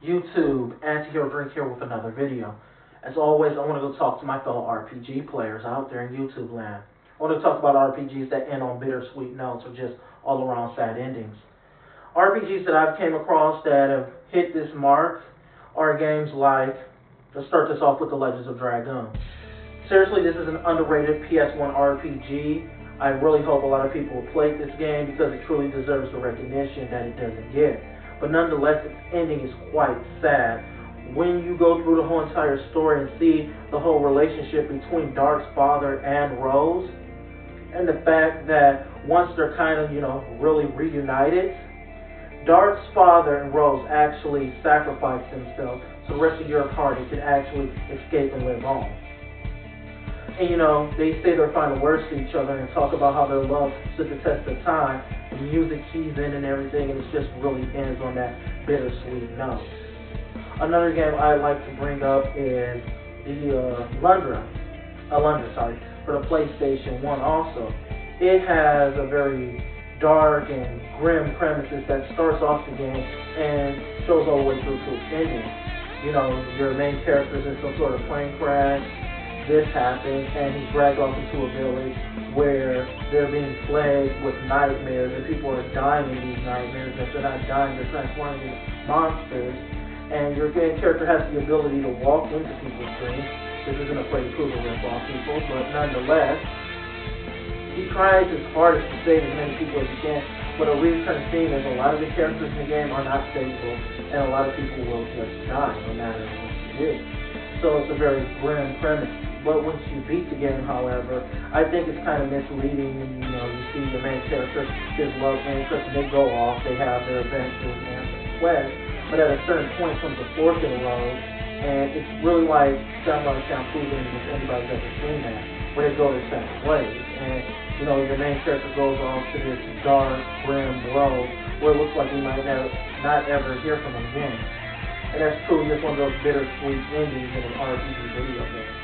YouTube, Anti-Hero Drink here with another video. As always, I want to go talk to my fellow RPG players out there in YouTube land. I want to talk about RPGs that end on bittersweet notes or just all around sad endings. RPGs that I've came across that have hit this mark are games like, let's start this off with The Legends of Dragoon. Seriously, this is an underrated PS1 RPG. I really hope a lot of people will play this game because it truly deserves the recognition that it doesn't get. But nonetheless, its ending is quite sad. When you go through the whole entire story and see the whole relationship between Dark's father and Rose, and the fact that once they're kind of, really reunited, Dark's father and Rose actually sacrifice themselves so the rest of your party can actually escape and live on. And they say their final words to each other and talk about how their love stood the test of time. The music keys in and everything, and it just really ends on that bittersweet note. Another game I'd like to bring up is the Alundra, for the PlayStation 1 also. It has a very dark and grim premises that starts off the game and shows all the way through to its ending. Your main character is in some sort of plane crash. This happens, and he's dragged off into a village where they're being plagued with nightmares, and people are dying in these nightmares. If they're not dying, they're transforming into monsters. And your main character has the ability to walk into people's dreams. This isn't a Freddy Krueger rip off people, but nonetheless, he tries his hardest to save as many people as he can. But a recurring theme is a lot of the characters in the game are not stable, and a lot of people will just die no matter what you do. So it's a very grim premise. But once you beat the game, however, I think it's kind of misleading. And, you see your main character, his love interest, and they go off, they have their adventures and quest. But at a certain point comes a fork in the road, and it's really like Samurai Champloo, if anybody's ever seen that, where they go their separate ways. And, your main character goes off to this dark, grim road where it looks like we might not ever hear from him again. And that's truly just one of those bittersweet endings in an RPG video game.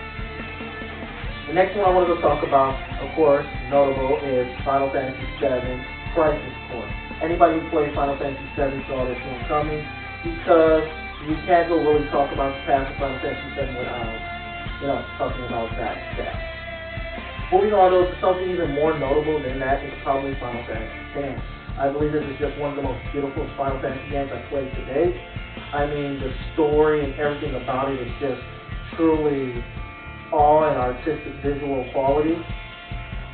The next one I want to go talk about, of course, notable, is Final Fantasy VII Crisis Core. Anybody who played Final Fantasy VII saw this one coming, because you can't go really talk about the past of Final Fantasy VII without, talking about that stuff. Moving on, though, to something even more notable than that is probably Final Fantasy X. I believe this is just one of the most beautiful Final Fantasy games I've played to date. I mean, the story and everything about it is just truly awe and artistic visual quality,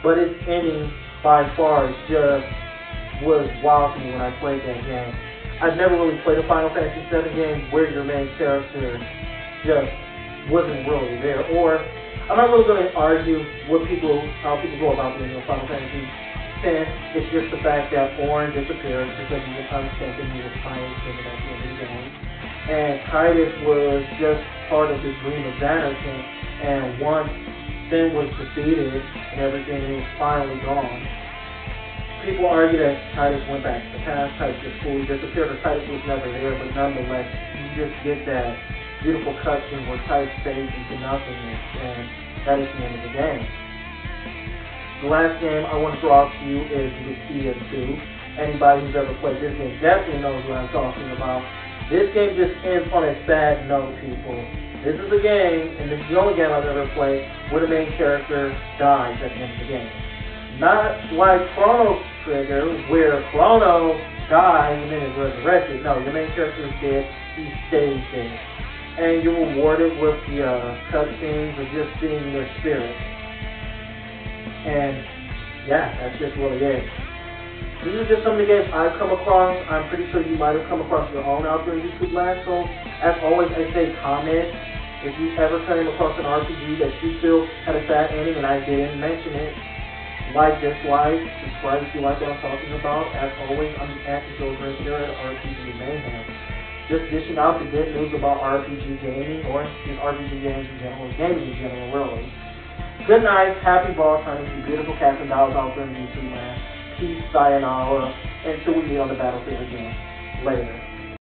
but its ending by far was wild to me when I played that game. I've never really played a Final Fantasy VII game where your main character just wasn't really there. Or I'm not really going to argue how people go about the Final Fantasy X. It's just the fact that Orin disappeared because he was unscented and he was finally taken at the end of the game. And Titus was just part of this dream of Xanarkand. And once Sin was defeated and everything, he was finally gone. People argue that Titus went back to the past, Titus just fully disappeared, or Titus was never there, but nonetheless, you just get that beautiful cutscene where Titus fades into nothingness, and that is the end of the game. The last game I want to throw out to you is Legaia 2. Anybody who's ever played this game definitely knows what I'm talking about. This game just ends on a sad note, people. This is a game, and this is the only game I've ever played, where the main character dies at the end of the game. Not like Chrono Trigger, where Chrono dies and then is resurrected. No, your main character is dead, he stays dead. And you're rewarded with the cutscenes of just seeing their spirit. And yeah, that's just really it. These are just some of the games I've come across. I'm pretty sure you might have come across your own out there in YouTube land. So, as always, I say comment. If you ever came across an RPG that you feel had a sad ending and I didn't mention it, like, dislike, subscribe if you like what I'm talking about. As always, I'm the Anthology right here at RPG Mayhem. Just dishing out the good news about RPG gaming, or just RPG games in general, gaming in general, really. Good night, happy ball time, you beautiful cats and dolls out there in YouTube land. Peace, sayonara, until we meet on the battlefield again. Later.